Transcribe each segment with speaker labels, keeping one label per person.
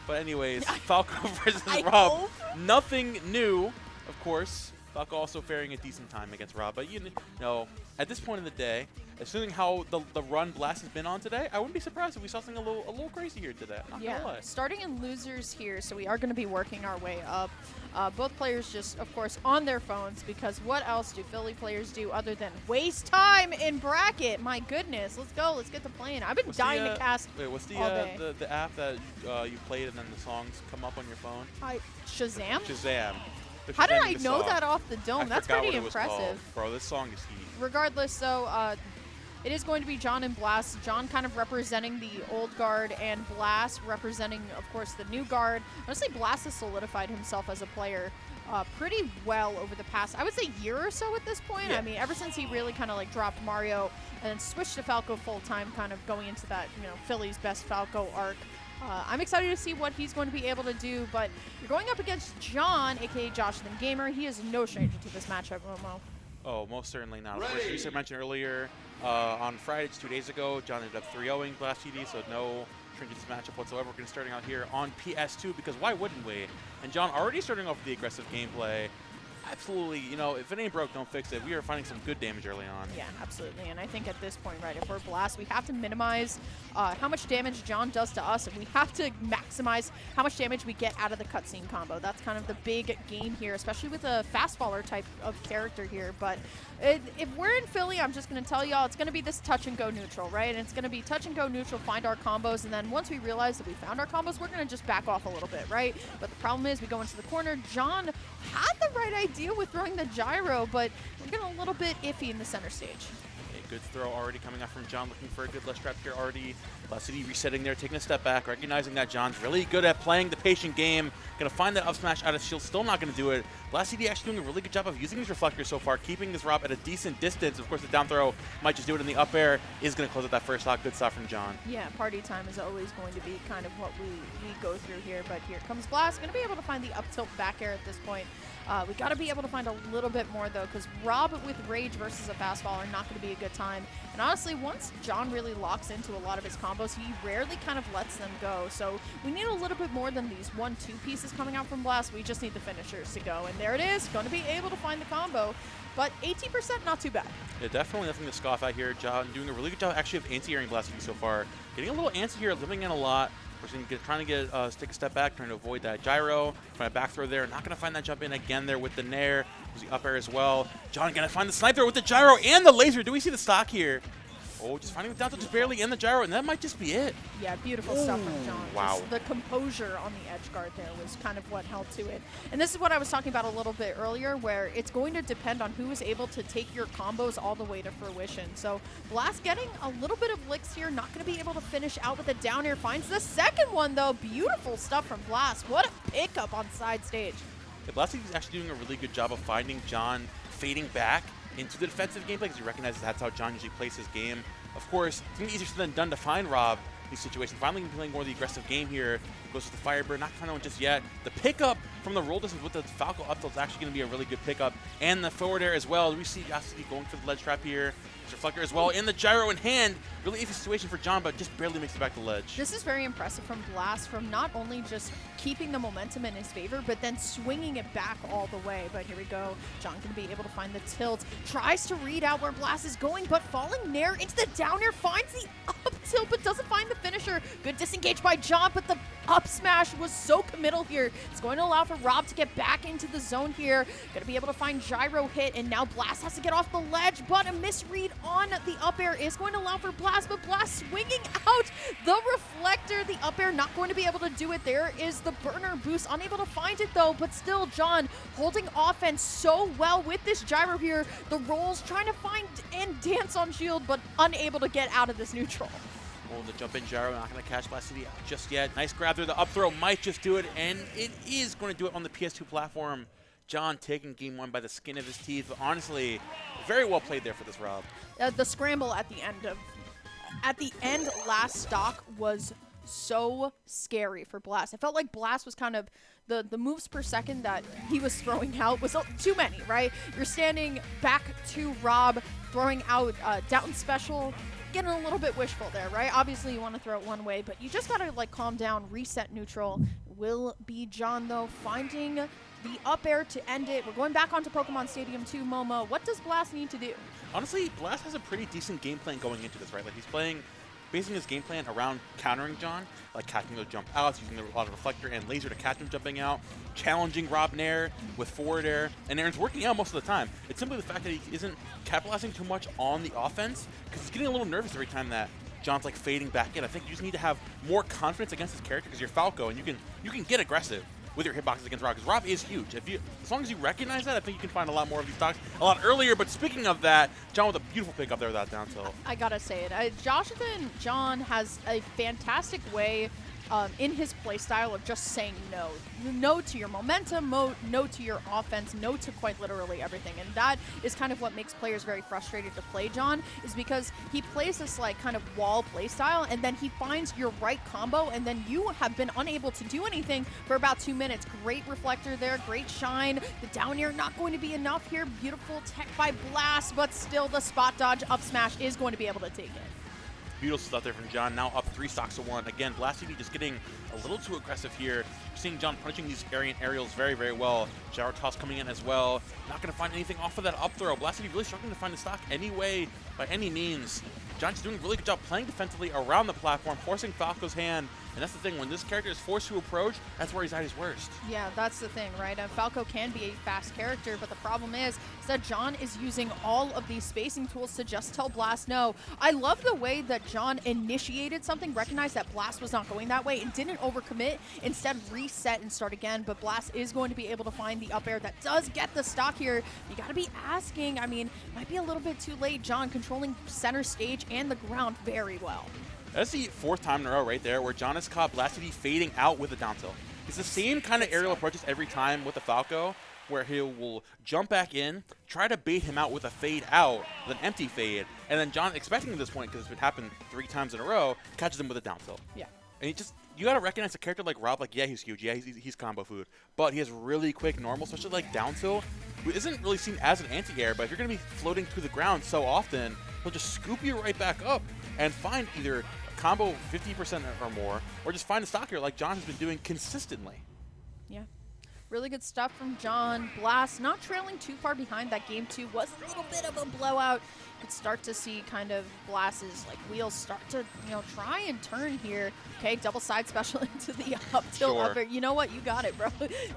Speaker 1: But anyways, Falco versus
Speaker 2: I
Speaker 1: R.O.B.
Speaker 2: hope.
Speaker 1: Nothing new, of course. Falco also faring a decent time against R.O.B. But you know, at this point in the day, assuming how the run Blast has been on today, I wouldn't be surprised if we saw something a little crazy here today. I'm not gonna lie.
Speaker 2: Starting in losers here, so we are going to be working our way up. Both players just, of course, on their phones, because what else do Philly players do other than waste time in bracket? My goodness, let's go. Let's get to playing. I've been dying to cast
Speaker 1: what's
Speaker 2: all day.
Speaker 1: the app that you played and then the songs come up on your phone?
Speaker 2: Shazam?
Speaker 1: Shazam.
Speaker 2: How did I know that off the dome? That's
Speaker 1: forgot
Speaker 2: pretty
Speaker 1: what it was called.
Speaker 2: impressive.
Speaker 1: Bro, this song is heat.
Speaker 2: Regardless, so it is going to be John and Blast. John kind of representing the old guard, and Blast representing, of course, the new guard. Honestly, Blast has solidified himself as a player pretty well over the past, I would say, year or so at this point.
Speaker 1: Yeah.
Speaker 2: I mean, ever since he really kind of like dropped Mario and then switched to Falco full time, kind of going into that, Philly's best Falco arc. I'm excited to see what he's going to be able to do, but you're going up against John, aka Josh the Gamer. He is no stranger to this matchup, Momo.
Speaker 1: Oh, most certainly not. Of course, you mentioned earlier, on Friday, just 2 days ago, John ended up 3-0ing BlassTD, so no stranger to this matchup whatsoever. We're going to starting out here on PS2, because why wouldn't we? And John already starting off with the aggressive gameplay. Absolutely, if it ain't broke, don't fix it. We are finding some good damage early on.
Speaker 2: Yeah, absolutely. And I think at this point, right, if we're Blast, we have to minimize how much damage John does to us, and we have to maximize how much damage we get out of the cutscene combo. That's kind of the big game here, especially with a fast faller type of character here. But if we're in Philly, I'm just going to tell y'all, it's going to be this touch and go neutral, right? And it's going to be touch and go neutral, find our combos, and then once we realize that we found our combos, we're going to just back off a little bit, right? But the problem is we go into the corner. John had the right idea with throwing the gyro, but we're getting a little bit iffy in the center stage.
Speaker 1: A good throw already coming out from John, looking for a good left trap here already. BlassTD resetting there, taking a step back, recognizing that John's really good at playing the patient game. Going to find that up smash out of shield, still not going to do it. BlassTD actually doing a really good job of using his reflectors so far, keeping this R.O.B. at a decent distance. Of course, the down throw might just do it in the up air. Is going to close out that first stock. Good stop from John.
Speaker 2: Yeah, party time is always going to be kind of what we go through here, but here comes Blast. Going to be able to find the up tilt back air at this point. We got to be able to find a little bit more, though, because R.O.B. with Rage versus a fast faller not going to be a good time. And honestly, once John really locks into a lot of his combos, he rarely kind of lets them go. So we need a little bit more than these 1-2 pieces coming out from Blast. We just need the finishers to go. And there it is, going to be able to find the combo. But 18%, not too bad.
Speaker 1: Yeah, definitely nothing to scoff at here. John doing a really good job actually of anti-airing BlassTD so far. Getting a little anti here, living in a lot. Trying to take a step back, trying to avoid that gyro. Trying to back throw there. Not going to find that jump in again there with the nair. There's the up air as well. John going to find the snipe there with the gyro and the laser. Do we see the stock here? Oh, just finding the down tilt just barely in the gyro, and that might just be it.
Speaker 2: Yeah, beautiful stuff from John.
Speaker 1: Wow.
Speaker 2: Just the composure on the edge guard there was kind of what held to it. And this is what I was talking about a little bit earlier, where it's going to depend on who is able to take your combos all the way to fruition. So Blast getting a little bit of licks here, not going to be able to finish out with a down air. Finds the second one, though. Beautiful stuff from Blast. What a pickup on side stage.
Speaker 1: Yeah, BlassTD is actually doing a really good job of finding John fading back into the defensive gameplay, because he recognizes that's how John usually plays his game. Of course, it's going to be easier than done to find R.O.B. these situations. Finally playing more of the aggressive game here. Goes with the Firebird, not finding one just yet. The pickup from the roll distance with the Falco up tilt is actually going to be a really good pickup. And the forward air as well. We see BlassTD going for the ledge trap here. Reflector as well, in the gyro in hand. Really iffy situation for John, but just barely makes it back to ledge.
Speaker 2: This is very impressive from Blast, from not only just keeping the momentum in his favor, but then swinging it back all the way. But here we go. John can be able to find the tilt. Tries to read out where Blast is going, but falling nair into the down air. Finds the up tilt, but doesn't find the finisher. Good disengage by John, but the up smash was so committal here. It's going to allow for R.O.B. to get back into the zone here. Going to be able to find gyro hit, and now Blast has to get off the ledge, but a misread on the up air is going to allow for Blast, but Blast swinging out the reflector. The up air not going to be able to do it. There is the burner boost, unable to find it though, but still John holding offense so well with this gyro here. The rolls trying to find and dance on shield, but unable to get out of this neutral.
Speaker 1: Oh, the jump in gyro, not going to catch BlassTD out just yet. Nice grab there. The up throw might just do it, and it is going to do it on the PS2 platform. John taking game one by the skin of his teeth, but honestly, very well played there for this R.O.B.
Speaker 2: The scramble at the end last stock was so scary for Blast. I felt like Blast was kind of the moves per second that he was throwing out was too many, right? You're standing back to R.O.B, throwing out down special, getting a little bit wishful there, right? Obviously, you want to throw it one way, but you just got to, like, calm down, reset neutral. Will be John, though, finding the up air to end it. We're going back onto Pokemon Stadium 2, Momo. What does Blast need to do?
Speaker 1: Honestly, Blast has a pretty decent game plan going into this, right? Like, he's basing his game plan around countering John, like catching those jump outs, using a lot of reflector and laser to catch him jumping out, challenging R.O.B Nair with forward air, and Aaron's working out most of the time. It's simply the fact that he isn't capitalizing too much on the offense, because he's getting a little nervous every time that John's like fading back in. I think you just need to have more confidence against his character, because you're Falco, and you can get aggressive with your hitboxes against R.O.B, because R.O.B is huge. As long as you recognize that, I think you can find a lot more of these stocks a lot earlier. But speaking of that, John with a beautiful pick up there with that down tilt.
Speaker 2: I gotta say it. John has a fantastic way in his playstyle of just saying no. No to your momentum, no to your offense, no to quite literally everything. And that is kind of what makes players very frustrated to play John, is because he plays this like kind of wall playstyle, and then he finds your right combo, and then you have been unable to do anything for about 2 minutes. Great reflector there, great shine. The down air not going to be enough here. Beautiful tech by Blast, but still the spot dodge up smash is going to be able to take it.
Speaker 1: Beautiful stuff there from John, now up 3 stocks to 1. Again, BlassTD just getting a little too aggressive here. You're seeing John punishing these aerials very, very well. Shower toss coming in as well. Not going to find anything off of that up throw. BlassTD really struggling to find the stock anyway, by any means. John's doing a really good job playing defensively around the platform, forcing Falco's hand. And that's the thing, when this character is forced to approach, that's where he's at his worst.
Speaker 2: Yeah, that's the thing, right? Falco can be a fast character, but the problem is that John is using all of these spacing tools to just tell Blast no. I love the way that John initiated something, recognized that Blast was not going that way, and didn't overcommit, instead reset and start again. But Blast is going to be able to find the up air that does get the stock here. You got to be asking, I mean, might be a little bit too late. John controlling center stage and the ground very well.
Speaker 1: That's the 4th time in a row right there where John has caught BlassTD fading out with a down tilt. It's the same kind of aerial approaches every time with the Falco, where he will jump back in, try to bait him out with a fade out, with an empty fade, and then John, expecting at this point, because it's happened 3 times in a row, catches him with a down tilt.
Speaker 2: Yeah.
Speaker 1: And you got to recognize a character like R.O.B, like, yeah, he's huge, yeah, he's combo food, but he has really quick normal, especially like down tilt, who isn't really seen as an anti-air, but if you're going to be floating to the ground so often, he'll just scoop you right back up and find either combo 50% or more, or just find a stock here like John has been doing consistently.
Speaker 2: Yeah. Really good stuff from John. Blast not trailing too far behind. That game 2 was a little bit of a blowout. You could start to see kind of Blast's like wheels start to, try and turn here. Okay, double side special into the up tilt
Speaker 1: Sure.
Speaker 2: up air. You know what? You got it, bro.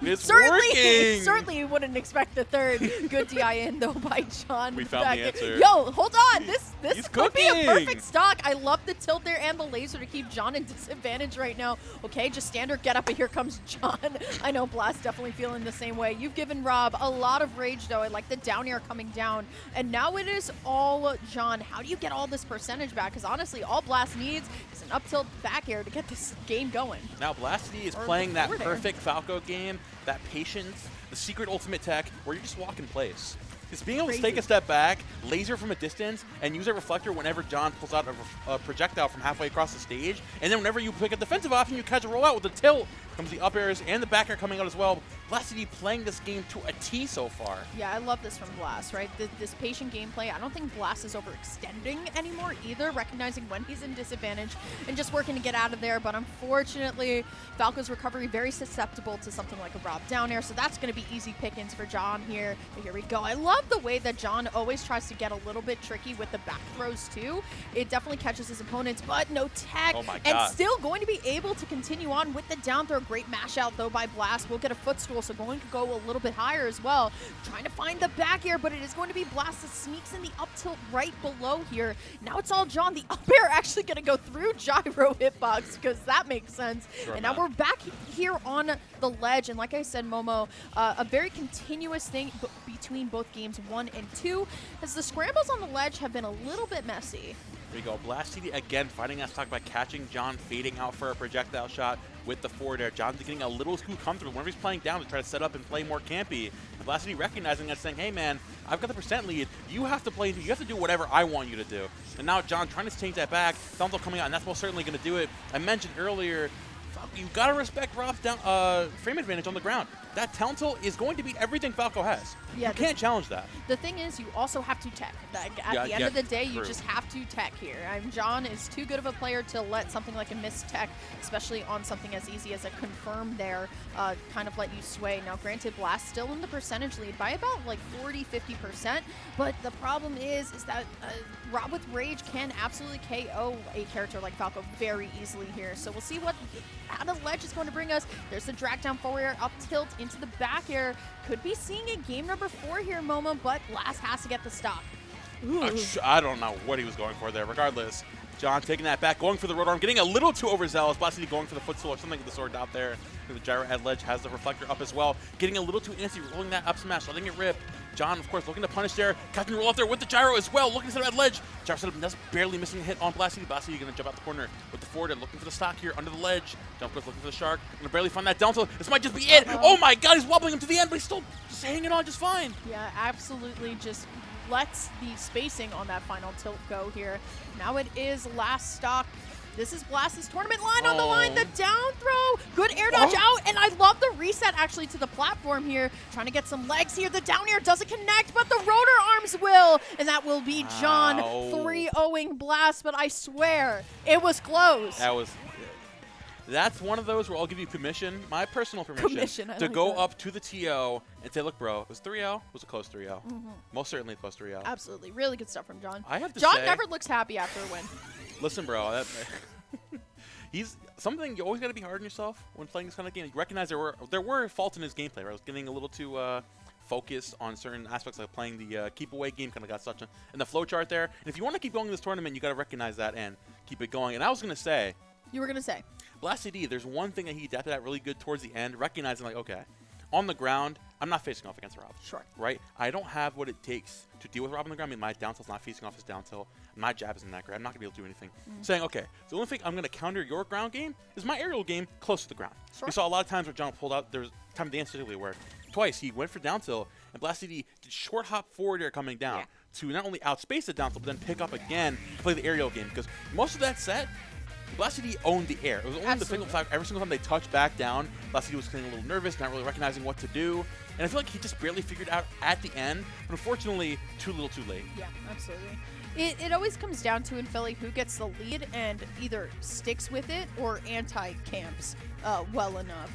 Speaker 1: It's working!
Speaker 2: Certainly you wouldn't expect the third. Good DI in though by John.
Speaker 1: We found the answer.
Speaker 2: Yo, hold on. This
Speaker 1: He's
Speaker 2: could be a
Speaker 1: cooking.
Speaker 2: perfect stock. I love the tilt there and the laser to keep John in disadvantage right now. Okay, just standard get up, and here comes John. I know Blast definitely feeling the same way. You've given R.O.B a lot of rage though. I like the down air coming down, and now it is all John. How do you get all this percentage back? Because honestly, all Blast needs is an up tilt back air to get this game going.
Speaker 1: Now BlassTD is playing that perfect Falco game, that patience, the secret ultimate tech, where you just walk in place. Just being able to take a step back, laser from a distance, and use a reflector whenever John pulls out a projectile from halfway across the stage. And then whenever you pick a defensive option, you catch a rollout with the tilt. Comes the up airs and the back air coming out as well. BlassTD playing this game to a T so far.
Speaker 2: Yeah, I love this from Blast, right? This patient gameplay. I don't think Blast is overextending anymore either, recognizing when he's in disadvantage and just working to get out of there. But unfortunately, Falco's recovery very susceptible to something like a R.O.B down air, so that's going to be easy pickings for John here. But here we go. I love the way that John always tries to get a little bit tricky with the back throws too. It definitely catches his opponents, but no tech.
Speaker 1: Oh my God.
Speaker 2: And still going to be able to continue on with the down throw. Great mash out though by Blast. We'll get a footstool, so going to go a little bit higher as well. Trying to find the back air, but it is going to be Blast that sneaks in the up tilt right below here. Now it's all John. The up air actually going to go through gyro hitbox, because that makes sense.
Speaker 1: Sure
Speaker 2: and now we're back here on the ledge, and like I said, Momo, a very continuous thing between both games 1 and 2, as the scrambles on the ledge have been a little bit messy.
Speaker 1: There you go. BlassTD again finding that stock by catching John fading out for a projectile shot with the forward air. John's getting a little too comfortable whenever he's playing down to try to set up and play more campy. And BlassTD recognizing that, saying, hey man, I've got the percent lead. You have to play, you have to do whatever I want you to do. And now John trying to change that back. Falco coming out, and that's most certainly going to do it. I mentioned earlier, you got to respect Rob's down, frame advantage on the ground. That Talontal is going to beat everything Falco has.
Speaker 2: Yeah,
Speaker 1: you can't challenge that.
Speaker 2: The thing is, you also have to tech. At the end of the day, you just have to tech here. John is too good of a player to let something like a missed tech, especially on something as easy as a confirm there, kind of let you sway. Now, granted, Blast still in the percentage lead by about like 40–50%, but the problem is that Rob with Rage can absolutely KO a character like Falco very easily here. So we'll see how the ledge is going to bring us. There's the drag down forward air, up tilt into the back air. Could be seeing a game number 4 here, Momo, but Blast has to get the stop.
Speaker 1: I don't know what he was going for there. Regardless, John taking that back, going for the road arm, getting a little too overzealous. BlassTD going for the footstool or something with the sword out there. The gyro at ledge has the reflector up as well. Getting a little too antsy, rolling that up smash, letting it rip. John, of course, looking to punish there. Catching the roll up there with the gyro as well. Looking to set up at ledge. Gyro setup just barely missing a hit on BlassTD. BlassTD going to jump out the corner with the forward and looking for the stock here under the ledge. John, of course, looking for the shark. Going to barely find that down tilt. This might just be it. Oh my god, he's wobbling him to the end, but he's still just hanging on just fine.
Speaker 2: Yeah, absolutely. Just lets the spacing on that final tilt go here. Now it is last stock. This is Blast's tournament line on the line. The down throw. Good air dodge out. And I love the reset actually to the platform here. Trying to get some legs here. The down air doesn't connect, but the rotor arms will. And that will be John 3-0ing Blast. But I swear, it was close.
Speaker 1: That's one of those where I'll give you permission, my personal permission, to go up to the TO and say, look, bro, it was 3-0. It was a close 3-0. Most certainly a close 3-0.
Speaker 2: Absolutely. Really good stuff from John.
Speaker 1: I have to
Speaker 2: John
Speaker 1: say,
Speaker 2: never looks happy after a win.
Speaker 1: Listen, bro, he's something you always got to be hard on yourself when playing this kind of game. You recognize there were faults in his gameplay. Right? I was getting a little too focused on certain aspects, like playing the keep away game. Kind of got such in the flow chart there. And if you want to keep going in this tournament, you got to recognize that and keep it going. And I was gonna say,
Speaker 2: you were gonna say,
Speaker 1: BlassTD, there's one thing that he adapted at really good towards the end, recognizing like, okay, on the ground, I'm not facing off against Rob.
Speaker 2: Sure.
Speaker 1: Right? I don't have what it takes to deal with Rob on the ground. I mean, my down tilt's not facing off his down tilt. My jab isn't that great. I'm not going to be able to do anything. Saying, okay, the only thing I'm going to counter your ground game is my aerial game close to the ground.
Speaker 2: Sure.
Speaker 1: We saw a lot of times where John pulled out, there was time the instantly where twice he went for down tilt, and BlassTD did short hop forward air coming down to not only outspace the down tilt, but then pick up again to play the aerial game. Because most of that set, BlassTD owned the air. It was only the single time, every single time they touched back down, BlassTD was getting a little nervous, not really recognizing what to do. And I feel like he just barely figured out at the end, but unfortunately, too little too late.
Speaker 2: Yeah, absolutely. It always comes down to in Philly who gets the lead and either sticks with it or anti-camps well enough.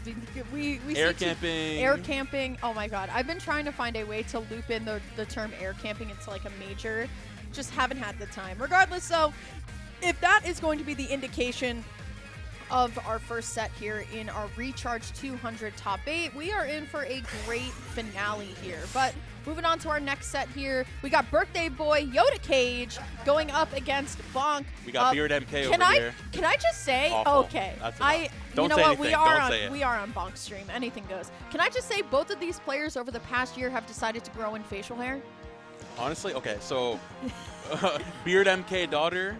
Speaker 2: We
Speaker 1: air camping.
Speaker 2: Air camping. Oh my god. I've been trying to find a way to loop in the term air camping into like a major. Just haven't had the time. Regardless, though, if that is going to be the indication of our first set here in our Recharge 200 top 8, we are in for a great finale here. But moving on to our next set here, we got Birthday Boy Yoda Cage going up against Bonk.
Speaker 1: We got Beard MK over here.
Speaker 2: Can I just say,
Speaker 1: awful.
Speaker 2: Okay,
Speaker 1: Don't
Speaker 2: you know
Speaker 1: say
Speaker 2: what?
Speaker 1: anything.
Speaker 2: We are on Bonk's stream. Anything goes. Can I just say both of these players over the past year have decided to grow in facial hair?
Speaker 1: Honestly, okay, so Beard MK daughter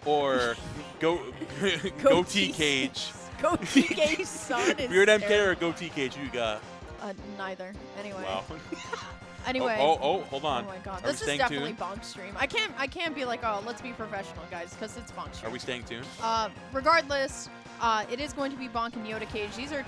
Speaker 1: or Goatee Cage.
Speaker 2: Goatee Cage son is
Speaker 1: Beard MK or Goatee Cage, who you got?
Speaker 2: Neither. Anyway.
Speaker 1: Wow.
Speaker 2: Anyway.
Speaker 1: Oh, hold on.
Speaker 2: Oh my god.
Speaker 1: Are
Speaker 2: This
Speaker 1: we
Speaker 2: is definitely
Speaker 1: tuned?
Speaker 2: Bonk's stream. I can't be like, oh, let's be professional, guys, because it's Bonk's stream.
Speaker 1: Are we staying tuned?
Speaker 2: Regardless, it is going to be Bonk and Yoda Cage. These are